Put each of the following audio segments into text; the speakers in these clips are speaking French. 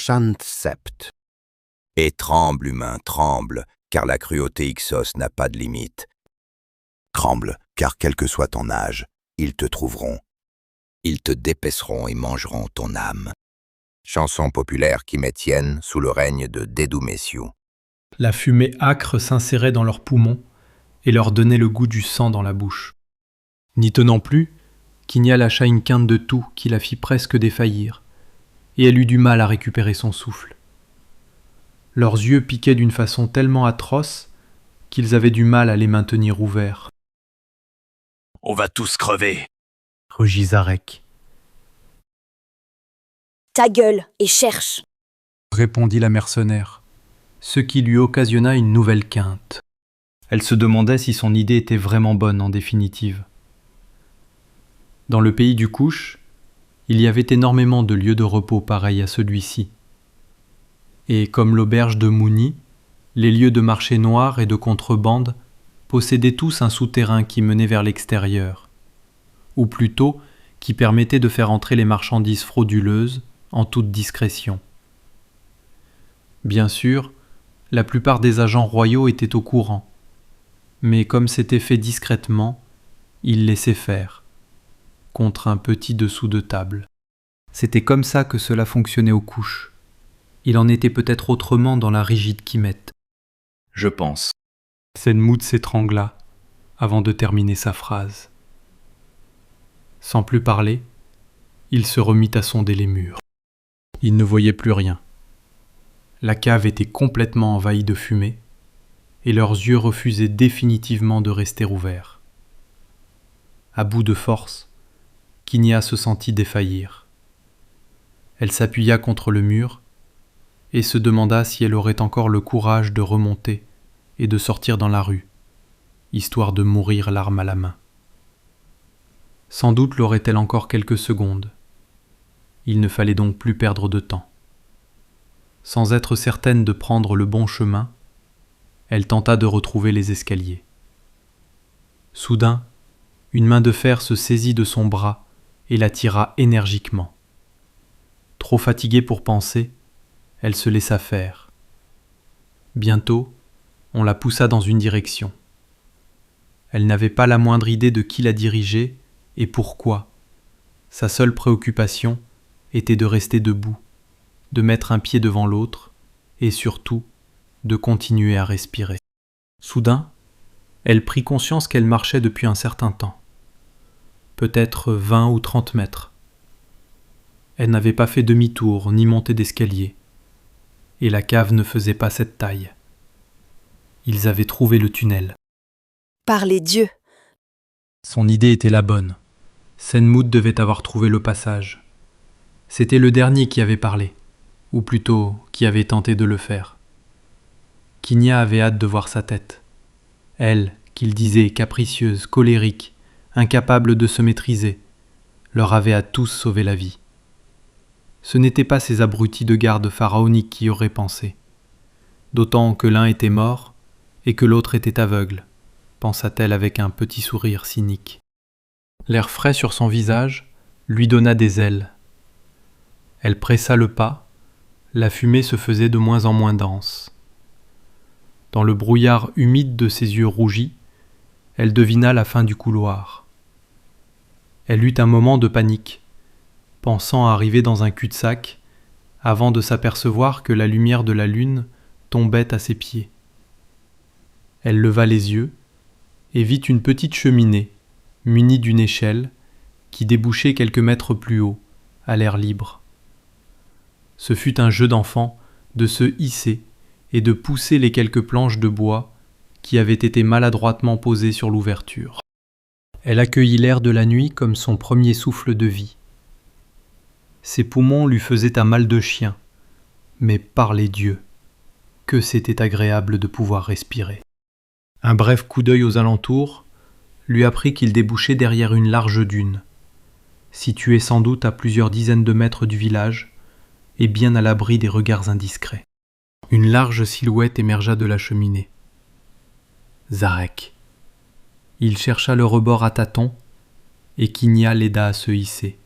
Chant sept. Et tremble, humain, tremble, car la cruauté Ixos n'a pas de limite. Tremble, car quel que soit ton âge, ils te trouveront. Ils te dépeceront et mangeront ton âme. Chanson populaire qui tienne sous le règne de Dédou Messiou. La fumée âcre s'insérait dans leurs poumons et leur donnait le goût du sang dans la bouche. N'y tenant plus, Kinia lâcha une quinte de toux qui la fit presque défaillir, et elle eut du mal à récupérer son souffle. Leurs yeux piquaient d'une façon tellement atroce qu'ils avaient du mal à les maintenir ouverts. « On va tous crever !» rugit Zarek. « Ta gueule et cherche !» répondit la mercenaire, ce qui lui occasionna une nouvelle quinte. Elle se demandait si son idée était vraiment bonne en définitive. Dans le pays du Couche, il y avait énormément de lieux de repos pareils à celui-ci. Et comme l'auberge de Mouni, les lieux de marché noir et de contrebande possédaient tous un souterrain qui menait vers l'extérieur, ou plutôt qui permettait de faire entrer les marchandises frauduleuses en toute discrétion. Bien sûr, la plupart des agents royaux étaient au courant, mais comme c'était fait discrètement, ils laissaient faire, contre un petit dessous de table. C'était comme ça que cela fonctionnait aux couches. Il en était peut-être autrement dans la rigide Kimet. Je pense. Senmout s'étrangla avant de terminer sa phrase. Sans plus parler, il se remit à sonder les murs. Il ne voyait plus rien. La cave était complètement envahie de fumée, et leurs yeux refusaient définitivement de rester ouverts. À bout de force, Kinia se sentit défaillir. Elle s'appuya contre le mur et se demanda si elle aurait encore le courage de remonter et de sortir dans la rue, histoire de mourir l'arme à la main. Sans doute l'aurait-elle encore quelques secondes. Il ne fallait donc plus perdre de temps. Sans être certaine de prendre le bon chemin, elle tenta de retrouver les escaliers. Soudain, une main de fer se saisit de son bras et la tira énergiquement. Trop fatiguée pour penser, elle se laissa faire. Bientôt, on la poussa dans une direction. Elle n'avait pas la moindre idée de qui la dirigeait et pourquoi. Sa seule préoccupation était de rester debout, de mettre un pied devant l'autre et surtout de continuer à respirer. Soudain, elle prit conscience qu'elle marchait depuis un certain temps, peut-être 20 ou 30 mètres. Elle n'avait pas fait demi-tour ni monté d'escalier, et la cave ne faisait pas cette taille. Ils avaient trouvé le tunnel. Par les dieux! Son idée était la bonne. Senmout devait avoir trouvé le passage. C'était le dernier qui avait parlé, ou plutôt qui avait tenté de le faire. Kinia avait hâte de voir sa tête. Elle, qu'il disait capricieuse, colérique, incapable de se maîtriser, leur avait à tous sauvé la vie. Ce n'étaient pas ces abrutis de garde pharaoniques qui y auraient pensé. D'autant que l'un était mort et que l'autre était aveugle, pensa-t-elle avec un petit sourire cynique. L'air frais sur son visage lui donna des ailes. Elle pressa le pas, la fumée se faisait de moins en moins dense. Dans le brouillard humide de ses yeux rougis, elle devina la fin du couloir. Elle eut un moment de panique, pensant arriver dans un cul-de-sac, avant de s'apercevoir que la lumière de la lune tombait à ses pieds. Elle leva les yeux et vit une petite cheminée, munie d'une échelle, qui débouchait quelques mètres plus haut, à l'air libre. Ce fut un jeu d'enfant de se hisser et de pousser les quelques planches de bois qui avaient été maladroitement posées sur l'ouverture. Elle accueillit l'air de la nuit comme son premier souffle de vie. Ses poumons lui faisaient un mal de chien, mais par les dieux, que c'était agréable de pouvoir respirer. Un bref coup d'œil aux alentours lui apprit qu'il débouchait derrière une large dune, située sans doute à plusieurs dizaines de mètres du village et bien à l'abri des regards indiscrets. Une large silhouette émergea de la cheminée. Zarek. Il chercha le rebord à tâtons et Kinia l'aida à se hisser.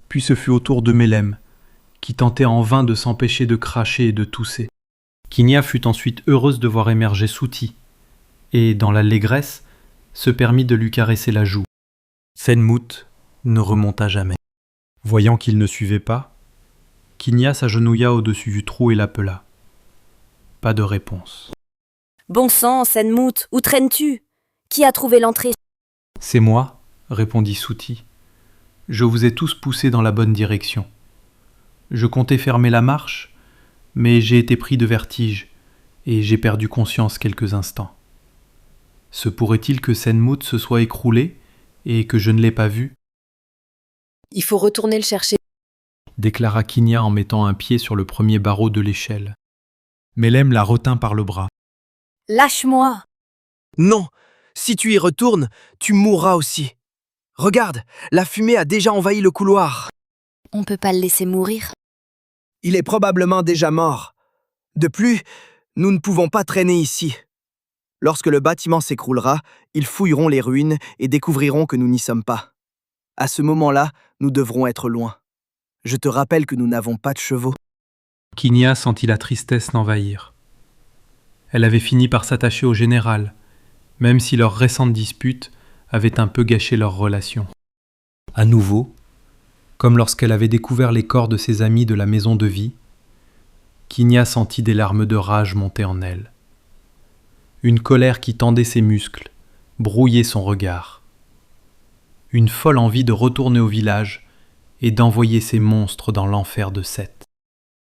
Puis ce fut au tour de Mélem, qui tentait en vain de s'empêcher de cracher et de tousser. Kinya fut ensuite heureuse de voir émerger Souti, et, dans l'allégresse, se permit de lui caresser la joue. Senmout ne remonta jamais. Voyant qu'il ne suivait pas, Kinya s'agenouilla au-dessus du trou et l'appela. Pas de réponse. Bon sang, Senmout, où traînes-tu? Qui a trouvé l'entrée? C'est moi, répondit Souti. Je vous ai tous poussés dans la bonne direction. Je comptais fermer la marche, mais j'ai été pris de vertige et j'ai perdu conscience quelques instants. Se pourrait-il que Senmout se soit écroulé et que je ne l'ai pas vu? Il faut retourner le chercher. Déclara Kinya en mettant un pied sur le premier barreau de l'échelle. Melem la retint par le bras. Lâche-moi! Non, si tu y retournes, tu mourras aussi. Regarde, la fumée a déjà envahi le couloir. On peut pas le laisser mourir. Il est probablement déjà mort. De plus, nous ne pouvons pas traîner ici. Lorsque le bâtiment s'écroulera, ils fouilleront les ruines et découvriront que nous n'y sommes pas. À ce moment-là, nous devrons être loin. Je te rappelle que nous n'avons pas de chevaux. Kinya sentit la tristesse l'envahir. Elle avait fini par s'attacher au général, même si leur récente dispute avait un peu gâché leur relation. À nouveau, comme lorsqu'elle avait découvert les corps de ses amis de la maison de vie, Kinya sentit des larmes de rage monter en elle. Une colère qui tendait ses muscles, brouillait son regard. Une folle envie de retourner au village et d'envoyer ces monstres dans l'enfer de Seth.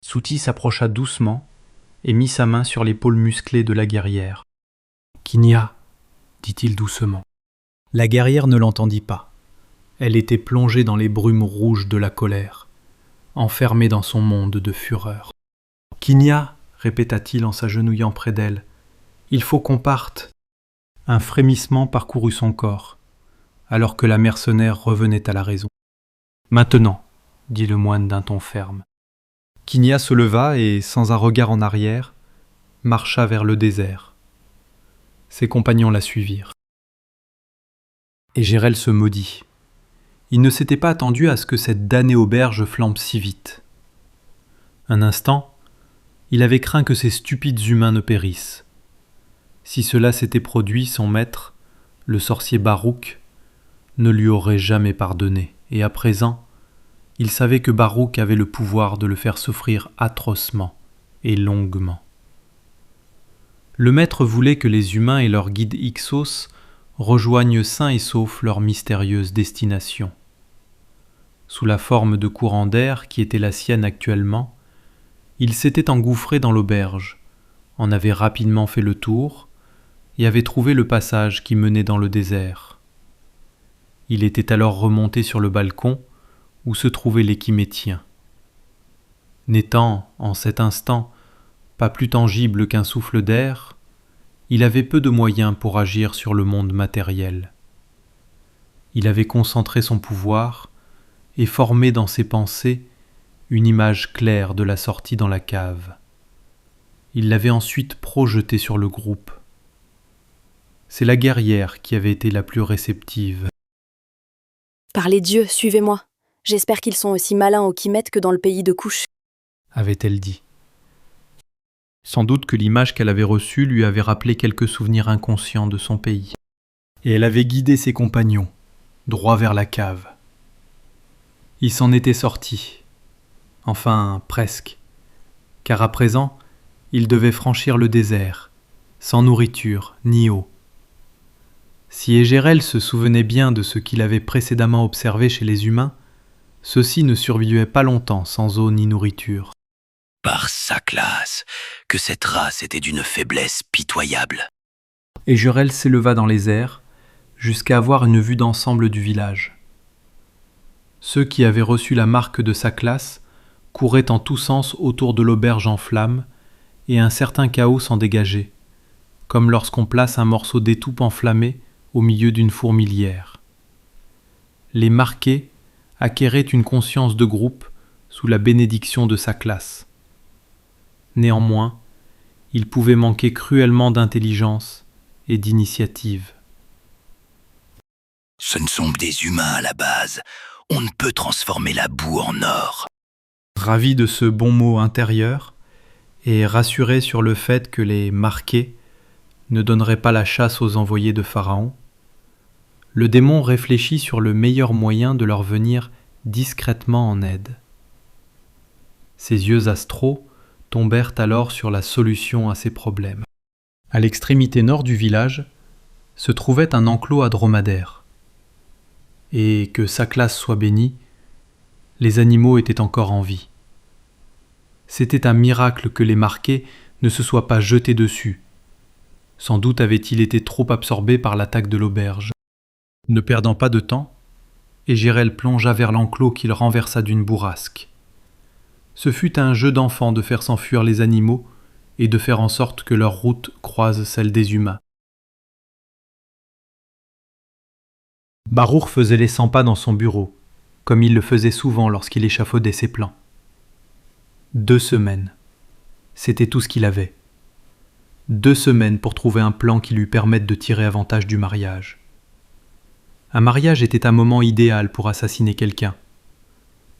Souti s'approcha doucement et mit sa main sur l'épaule musclée de la guerrière. « Kinya !» dit-il doucement. La guerrière ne l'entendit pas. Elle était plongée dans les brumes rouges de la colère, enfermée dans son monde de fureur. « Kinya !» répéta-t-il en s'agenouillant près d'elle. « Il faut qu'on parte !» Un frémissement parcourut son corps, alors que la mercenaire revenait à la raison. « Maintenant !» dit le moine d'un ton ferme. Kinya se leva et, sans un regard en arrière, marcha vers le désert. Ses compagnons la suivirent. Et Gérel se maudit. Il ne s'était pas attendu à ce que cette damnée auberge flambe si vite. Un instant, il avait craint que ces stupides humains ne périssent. Si cela s'était produit, son maître, le sorcier Barouk, ne lui aurait jamais pardonné, et à présent, il savait que Barouk avait le pouvoir de le faire souffrir atrocement et longuement. Le maître voulait que les humains et leur guide Ixos rejoignent sains et saufs leur mystérieuse destination. Sous la forme de courant d'air qui était la sienne actuellement, il s'était engouffré dans l'auberge, en avait rapidement fait le tour et avait trouvé le passage qui menait dans le désert. Il était alors remonté sur le balcon où se trouvait l'échimétien. N'étant, en cet instant, pas plus tangible qu'un souffle d'air, il avait peu de moyens pour agir sur le monde matériel. Il avait concentré son pouvoir et formé dans ses pensées une image claire de la sortie dans la cave. Il l'avait ensuite projetée sur le groupe. C'est la guerrière qui avait été la plus réceptive. « Par les dieux, suivez-moi. J'espère qu'ils sont aussi malins au Kimet que dans le pays de Couche. » avait-elle dit. Sans doute que l'image qu'elle avait reçue lui avait rappelé quelques souvenirs inconscients de son pays. Et elle avait guidé ses compagnons, droit vers la cave. Ils s'en étaient sortis. Enfin, presque. Car à présent, ils devaient franchir le désert, sans nourriture ni eau. Si Égérel se souvenait bien de ce qu'il avait précédemment observé chez les humains, ceux-ci ne survivaient pas longtemps sans eau ni nourriture. Par sa classe, que cette race était d'une faiblesse pitoyable. Égérel s'éleva dans les airs, jusqu'à avoir une vue d'ensemble du village. Ceux qui avaient reçu la marque de sa classe couraient en tous sens autour de l'auberge en flammes, et un certain chaos s'en dégageait, comme lorsqu'on place un morceau d'étoupe enflammé au milieu d'une fourmilière. Les marqués acquéraient une conscience de groupe sous la bénédiction de sa classe. Néanmoins, ils pouvaient manquer cruellement d'intelligence et d'initiative. Ce ne sont que des humains à la base. On ne peut transformer la boue en or. Ravi de ce bon mot intérieur et rassuré sur le fait que les marqués ne donneraient pas la chasse aux envoyés de Pharaon, le démon réfléchit sur le meilleur moyen de leur venir discrètement en aide. Ses yeux astraux tombèrent alors sur la solution à ses problèmes. À l'extrémité nord du village se trouvait un enclos à dromadaires. Et que sa classe soit bénie, les animaux étaient encore en vie. C'était un miracle que les marqués ne se soient pas jetés dessus. Sans doute avait-il été trop absorbé par l'attaque de l'auberge. Ne perdant pas de temps, Égérel plongea vers l'enclos qu'il renversa d'une bourrasque. Ce fut un jeu d'enfant de faire s'enfuir les animaux et de faire en sorte que leur route croise celle des humains. Baruch faisait les 100 pas dans son bureau, comme il le faisait souvent lorsqu'il échafaudait ses plans. 2 semaines. C'était tout ce qu'il avait. 2 semaines pour trouver un plan qui lui permette de tirer avantage du mariage. Un mariage était un moment idéal pour assassiner quelqu'un.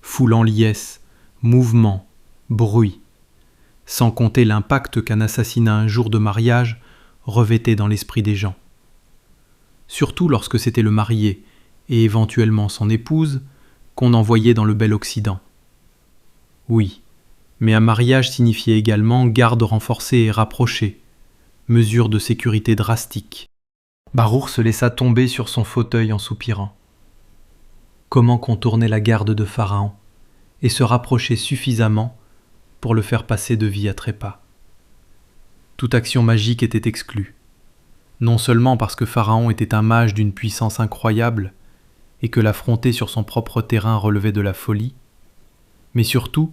Foule en liesse, mouvement, bruit, sans compter l'impact qu'un assassinat un jour de mariage revêtait dans l'esprit des gens. Surtout lorsque c'était le marié, et éventuellement son épouse, qu'on envoyait dans le bel Occident. Oui, mais un mariage signifiait également garde renforcée et rapprochée, mesure de sécurité drastique. Baruch se laissa tomber sur son fauteuil en soupirant. Comment contourner la garde de Pharaon et se rapprocher suffisamment pour le faire passer de vie à trépas? Toute action magique était exclue. Non seulement parce que Pharaon était un mage d'une puissance incroyable et que l'affronter sur son propre terrain relevait de la folie, mais surtout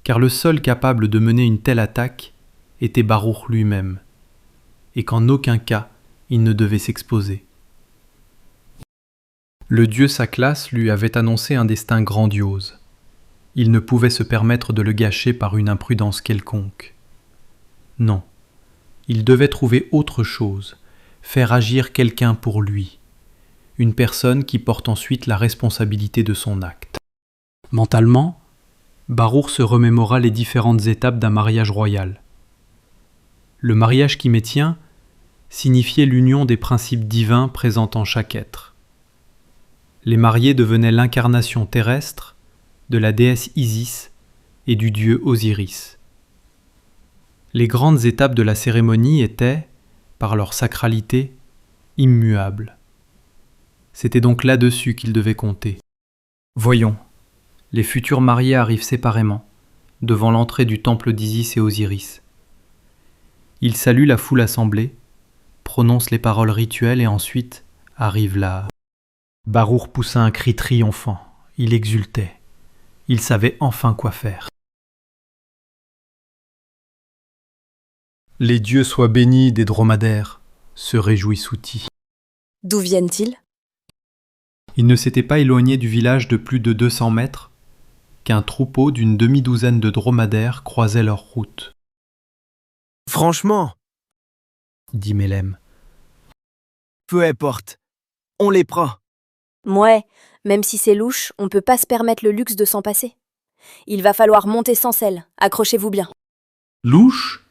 car le seul capable de mener une telle attaque était Baruch lui-même, et qu'en aucun cas il ne devait s'exposer. Le dieu Saklas lui avait annoncé un destin grandiose. Il ne pouvait se permettre de le gâcher par une imprudence quelconque. Non, il devait trouver autre chose, faire agir quelqu'un pour lui, une personne qui porte ensuite la responsabilité de son acte. Mentalement, Baruch se remémora les différentes étapes d'un mariage royal. Le mariage chimétien signifiait l'union des principes divins présents en chaque être. Les mariés devenaient l'incarnation terrestre de la déesse Isis et du dieu Osiris. Les grandes étapes de la cérémonie étaient, par leur sacralité, immuables. C'était donc là-dessus qu'ils devaient compter. Voyons, les futurs mariés arrivent séparément, devant l'entrée du temple d'Isis et Osiris. Ils saluent la foule assemblée, prononcent les paroles rituelles et ensuite arrive la... Baruch poussa un cri triomphant. Il exultait. Il savait enfin quoi faire. Les dieux soient bénis des dromadaires, se réjouit Souti. D'où viennent-ils? Il ne s'était pas éloigné du village de plus de 200 mètres qu'un troupeau d'une demi-douzaine de dromadaires croisait leur route. Franchement, Dit Mélème. peu importe. On les prend. Ouais, même si c'est louche, on peut pas se permettre le luxe de s'en passer. Il va falloir monter sans selle, accrochez-vous bien. Louche,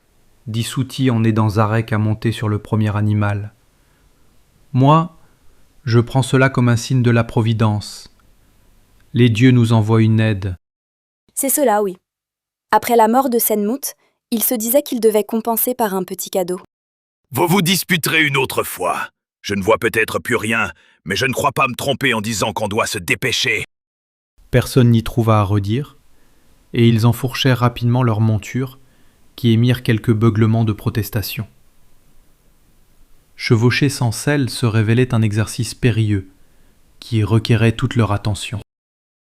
dit Souti en aidant Zarek à monter sur le premier animal. Moi, je prends cela comme un signe de la providence. Les dieux nous envoient une aide. C'est cela, oui. Après la mort de Senmout, il se disait qu'il devait compenser par un petit cadeau. Vous vous disputerez une autre fois. Je ne vois peut-être plus rien, mais je ne crois pas me tromper en disant qu'on doit se dépêcher. Personne n'y trouva à redire, et ils enfourchèrent rapidement leurs montures, qui émirent quelques beuglements de protestation. Chevaucher sans selle se révélait un exercice périlleux, qui requérait toute leur attention.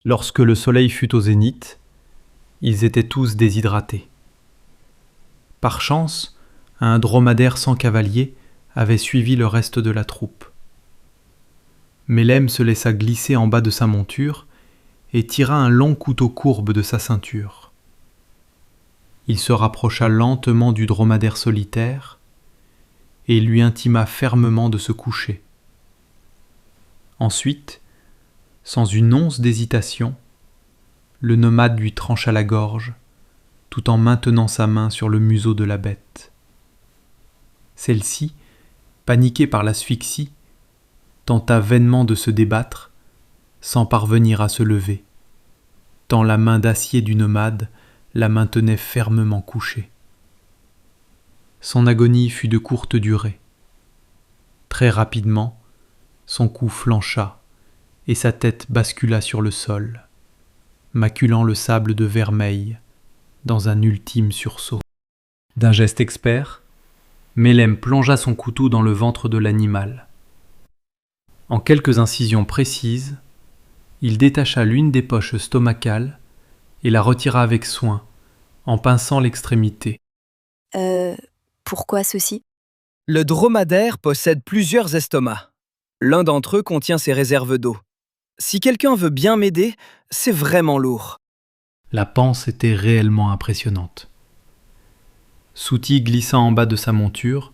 Lorsque le soleil fut au zénith, ils étaient tous déshydratés. Par chance, un dromadaire sans cavalier avait suivi le reste de la troupe. Mélème se laissa glisser en bas de sa monture et tira un long couteau courbe de sa ceinture. Il se rapprocha lentement du dromadaire solitaire et lui intima fermement de se coucher. Ensuite, sans une once d'hésitation, le nomade lui trancha la gorge, tout en maintenant sa main sur le museau de la bête. Celle-ci, paniquée par l'asphyxie, tenta vainement de se débattre, sans parvenir à se lever, tant la main d'acier du nomade la maintenait fermement couchée. Son agonie fut de courte durée. Très rapidement, son cou flancha et sa tête bascula sur le sol, maculant le sable de vermeil dans un ultime sursaut. D'un geste expert, Mélème plongea son couteau dans le ventre de l'animal. En quelques incisions précises, il détacha l'une des poches stomacales et la retira avec soin, en pinçant l'extrémité. Pourquoi ceci? Le dromadaire possède plusieurs estomacs. L'un d'entre eux contient ses réserves d'eau. Si quelqu'un veut bien m'aider, c'est vraiment lourd. La panse était réellement impressionnante. Souti glissa en bas de sa monture,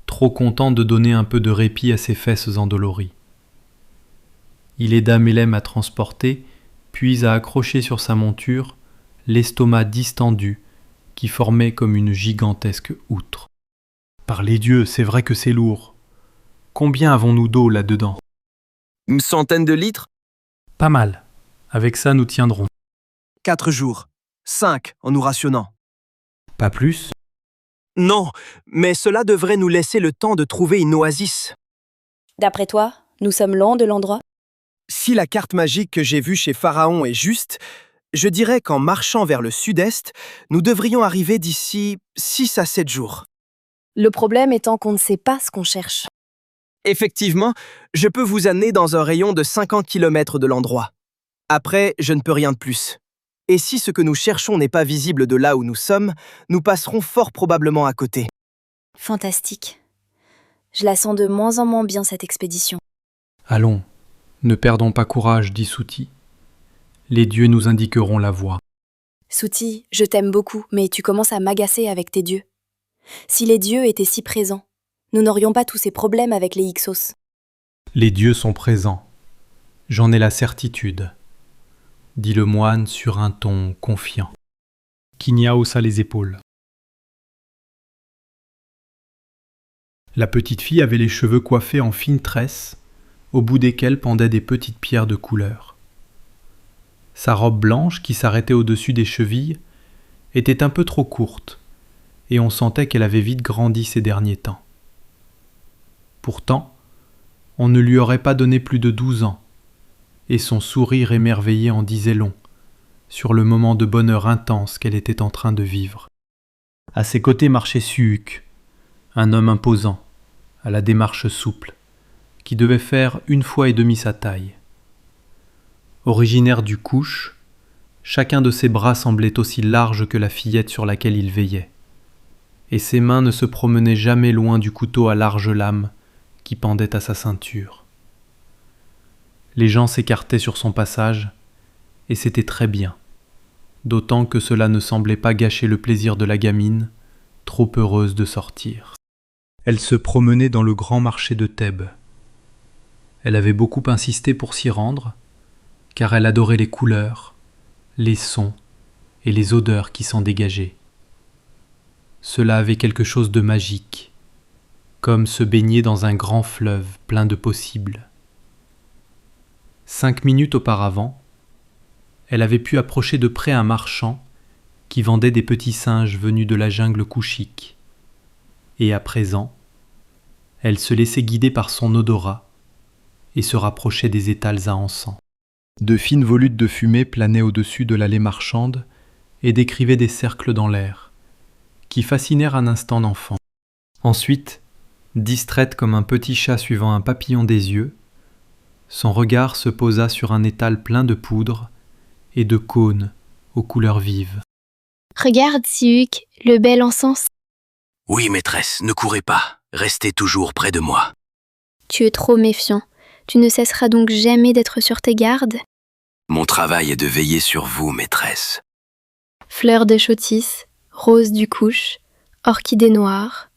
trop content de donner un peu de répit à ses fesses endolories. Il aida Mélème à transporter, puis à accrocher sur sa monture l'estomac distendu qui formait comme une gigantesque outre. Par les dieux, c'est vrai que c'est lourd. Combien avons-nous d'eau là-dedans? Une centaine de litres? Pas mal. Avec ça, nous tiendrons. 4 jours. 5 en nous rationnant. Pas plus? Non, mais cela devrait nous laisser le temps de trouver une oasis. D'après toi, nous sommes loin de l'endroit? Si la carte magique que j'ai vue chez Pharaon est juste, je dirais qu'en marchant vers le sud-est, nous devrions arriver d'ici 6 à 7 jours. Le problème étant qu'on ne sait pas ce qu'on cherche. Effectivement, je peux vous amener dans un rayon de 50 km de l'endroit. Après, je ne peux rien de plus. Et si ce que nous cherchons n'est pas visible de là où nous sommes, nous passerons fort probablement à côté. Fantastique. Je la sens de moins en moins bien, cette expédition. Allons, ne perdons pas courage, dit Souti. Les dieux nous indiqueront la voie. Souti, je t'aime beaucoup, mais tu commences à m'agacer avec tes dieux. Si les dieux étaient si présents, nous n'aurions pas tous ces problèmes avec les Hyksos. Les dieux sont présents. J'en ai la certitude, dit le moine sur un ton confiant. Kinia haussa les épaules. La petite fille avait les cheveux coiffés en fines tresses, au bout desquelles pendaient des petites pierres de couleur. Sa robe blanche, qui s'arrêtait au-dessus des chevilles, était un peu trop courte, et on sentait qu'elle avait vite grandi ces derniers temps. Pourtant, on ne lui aurait pas donné plus de 12 ans, et son sourire émerveillé en disait long sur le moment de bonheur intense qu'elle était en train de vivre. À ses côtés marchait Suuk, un homme imposant, à la démarche souple, qui devait faire 1 fois et demie sa taille. Originaire du Couche, chacun de ses bras semblait aussi large que la fillette sur laquelle il veillait, et ses mains ne se promenaient jamais loin du couteau à large lame qui pendait à sa ceinture. Les gens s'écartaient sur son passage, et c'était très bien, d'autant que cela ne semblait pas gâcher le plaisir de la gamine, trop heureuse de sortir. Elle se promenait dans le grand marché de Thèbes. Elle avait beaucoup insisté pour s'y rendre, car elle adorait les couleurs, les sons et les odeurs qui s'en dégageaient. Cela avait quelque chose de magique, comme se baigner dans un grand fleuve plein de possibles. 5 minutes auparavant, elle avait pu approcher de près un marchand qui vendait des petits singes venus de la jungle couchique. Et à présent, elle se laissait guider par son odorat et se rapprochait des étals à encens. De fines volutes de fumée planaient au-dessus de l'allée marchande et décrivaient des cercles dans l'air, qui fascinèrent un instant l'enfant. Ensuite, distraite comme un petit chat suivant un papillon des yeux, son regard se posa sur un étal plein de poudre et de cônes aux couleurs vives. Regarde, Siuk, le bel encens. Oui, maîtresse, ne courez pas. Restez toujours près de moi. Tu es trop méfiant. Tu ne cesseras donc jamais d'être sur tes gardes. Mon travail est de veiller sur vous, maîtresse. Fleurs de chautis, roses du couche, orchidées noires.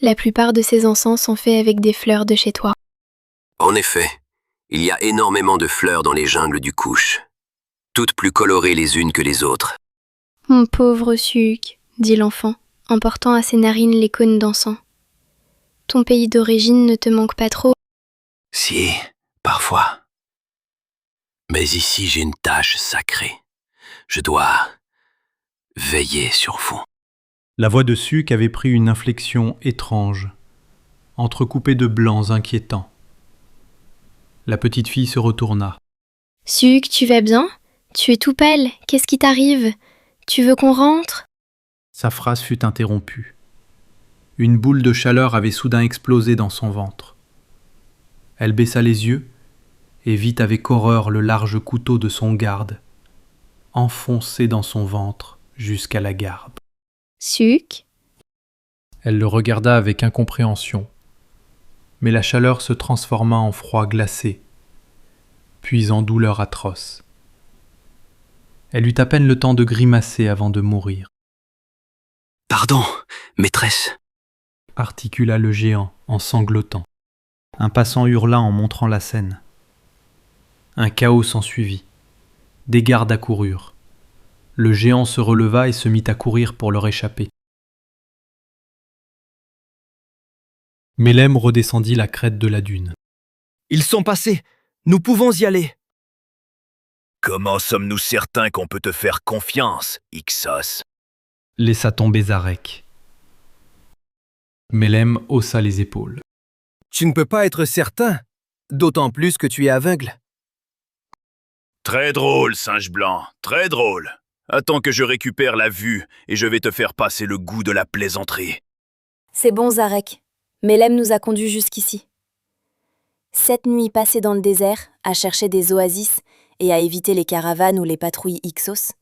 La plupart de ces encens sont faits avec des fleurs de chez toi. En effet, il y a énormément de fleurs dans les jungles du couche. toutes plus colorées les unes que les autres. Mon pauvre Suc, dit l'enfant, en portant à ses narines les cônes d'encens. Ton pays d'origine ne te manque pas trop? Si, parfois. Mais ici j'ai une tâche sacrée. Je dois veiller sur vous. La voix de Suc avait pris une inflexion étrange, entrecoupée de blancs inquiétants. La petite fille se retourna. Suc, tu vas bien? Tu es tout pâle, qu'est-ce qui t'arrive? Tu veux qu'on rentre? Sa phrase fut interrompue. Une boule de chaleur avait soudain explosé dans son ventre. Elle baissa les yeux et vit avec horreur le large couteau de son garde, enfoncé dans son ventre jusqu'à la garde. Suc? Elle le regarda avec incompréhension, mais la chaleur se transforma en froid glacé, puis en douleur atroce. Elle eut à peine le temps de grimacer avant de mourir. « Pardon, maîtresse. » articula le géant en sanglotant. Un passant hurla en montrant la scène. Un chaos s'ensuivit. Des gardes accoururent. Le géant se releva et se mit à courir pour leur échapper. Mélème redescendit la crête de la dune. Ils sont passés. Nous pouvons y aller. Comment sommes-nous certains qu'on peut te faire confiance, Ixos? Laissa tomber Zarek. Mélème haussa les épaules. Tu ne peux pas être certain, d'autant plus que tu es aveugle. Très drôle, singe blanc, très drôle. Attends que je récupère la vue et je vais te faire passer le goût de la plaisanterie. C'est bon, Zarek. Mélème nous a conduits jusqu'ici. 7 nuits passées dans le désert, à chercher des oasis et à éviter les caravanes ou les patrouilles Ixos,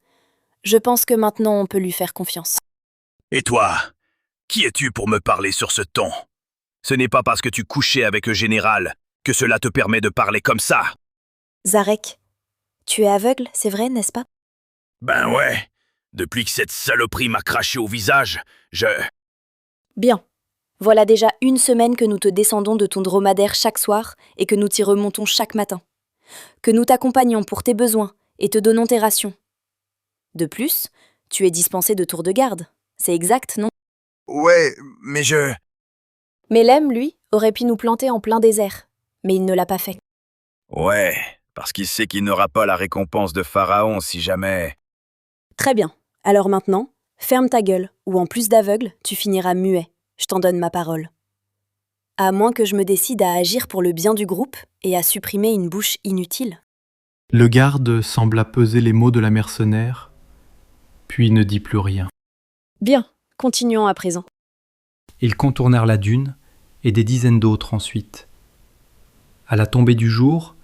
je pense que maintenant on peut lui faire confiance. Et toi, qui es-tu pour me parler sur ce ton? Ce n'est pas parce que tu couchais avec le général que cela te permet de parler comme ça. Zarek, tu es aveugle, c'est vrai, n'est-ce pas? Ben ouais, depuis que cette saloperie m'a craché au visage, Bien. Voilà déjà 1 semaine que nous te descendons de ton dromadaire chaque soir et que nous t'y remontons chaque matin. Que nous t'accompagnons pour tes besoins et te donnons tes rations. De plus, tu es dispensé de tour de garde. C'est exact, non? Ouais, mais Mélème, lui, aurait pu nous planter en plein désert, mais il ne l'a pas fait. Ouais, parce qu'il sait qu'il n'aura pas la récompense de Pharaon si jamais... Très bien. Alors maintenant, ferme ta gueule, ou en plus d'aveugle, tu finiras muet. Je t'en donne ma parole. À moins que je me décide à agir pour le bien du groupe et à supprimer une bouche inutile. Le garde sembla peser les mots de la mercenaire, puis ne dit plus rien. Bien, continuons à présent. Ils contournèrent la dune, et des dizaines d'autres ensuite. À la tombée du jour,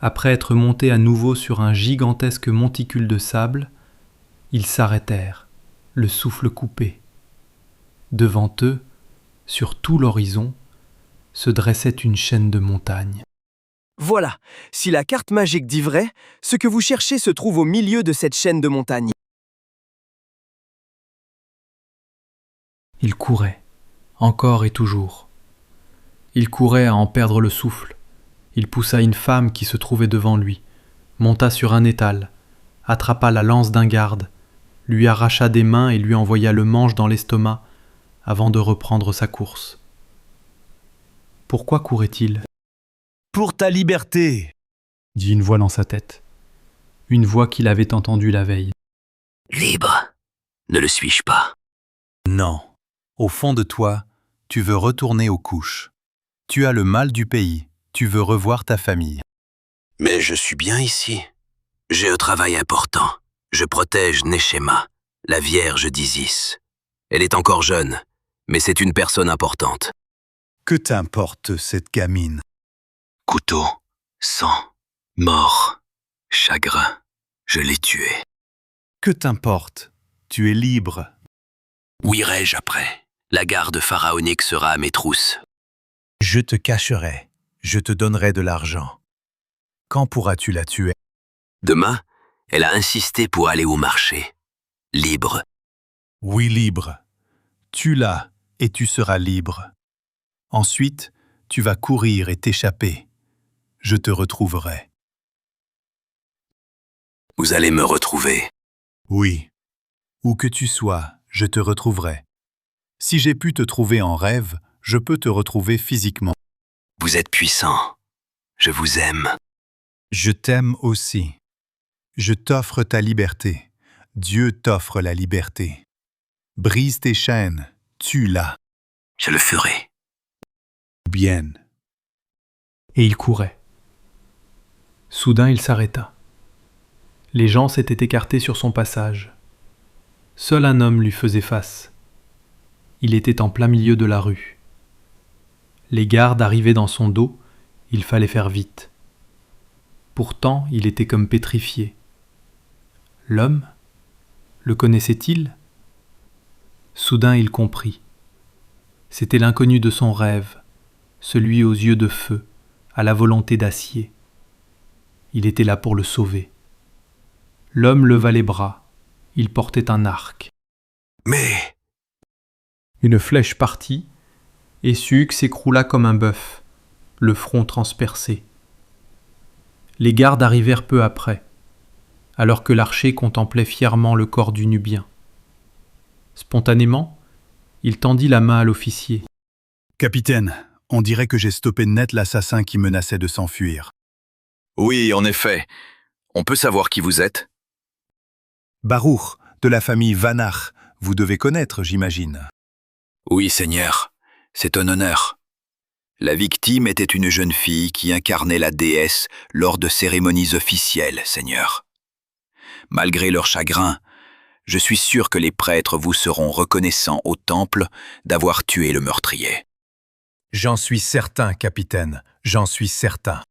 après être montés à nouveau sur un gigantesque monticule de sable, ils s'arrêtèrent, le souffle coupé. Devant eux, sur tout l'horizon, se dressait une chaîne de montagnes. Voilà, si la carte magique dit vrai, ce que vous cherchez se trouve au milieu de cette chaîne de montagnes. Il courait, encore et toujours. Il courait à en perdre le souffle. Il poussa une femme qui se trouvait devant lui, monta sur un étal, attrapa la lance d'un garde, lui arracha des mains et lui envoya le manche dans l'estomac avant de reprendre sa course. Pourquoi courait-il ? Pour ta liberté, dit une voix dans sa tête. Une voix qu'il avait entendue la veille. Libre, ne le suis-je pas? non. Au fond de toi, tu veux retourner aux couches. Tu as le mal du pays, tu veux revoir ta famille. Mais je suis bien ici. J'ai un travail important. Je protège Neshema, la vierge d'Isis. Elle est encore jeune, mais c'est une personne importante. Que t'importe cette gamine? Couteau, sang, mort, chagrin. Je l'ai tuée. Que t'importe? Tu es libre. Où irai-je après? La garde pharaonique sera à mes trousses. Je te cacherai, je te donnerai de l'argent. Quand pourras-tu la tuer? Demain, elle a insisté pour aller au marché. Libre. Oui, libre. Tue-la et tu seras libre. Ensuite, tu vas courir et t'échapper. Je te retrouverai. Vous allez me retrouver. Oui. Où que tu sois, je te retrouverai. Si j'ai pu te trouver en rêve, je peux te retrouver physiquement. Vous êtes puissant. Je vous aime. Je t'aime aussi. Je t'offre ta liberté. Dieu t'offre la liberté. Brise tes chaînes, tue-la. Je le ferai. Bien. Et il courait. Soudain, il s'arrêta. Les gens s'étaient écartés sur son passage. Seul un homme lui faisait face. Il était en plein milieu de la rue. Les gardes arrivaient dans son dos, il fallait faire vite. Pourtant, il était comme pétrifié. L'homme? Le connaissait-il? Soudain, il comprit. C'était l'inconnu de son rêve, celui aux yeux de feu, à la volonté d'acier. Il était là pour le sauver. L'homme leva les bras. Il portait un arc. Mais... Une flèche partit, et Suc s'écroula comme un bœuf, le front transpercé. Les gardes arrivèrent peu après, alors que l'archer contemplait fièrement le corps du Nubien. Spontanément, il tendit la main à l'officier. Capitaine, on dirait que j'ai stoppé net l'assassin qui menaçait de s'enfuir. Oui, en effet. On peut savoir qui vous êtes? Baruch, de la famille Vanach, vous devez connaître, j'imagine. Oui, Seigneur. C'est un honneur. La victime était une jeune fille qui incarnait la déesse lors de cérémonies officielles, Seigneur. Malgré leur chagrin, je suis sûr que les prêtres vous seront reconnaissants au temple d'avoir tué le meurtrier. J'en suis certain, capitaine, j'en suis certain.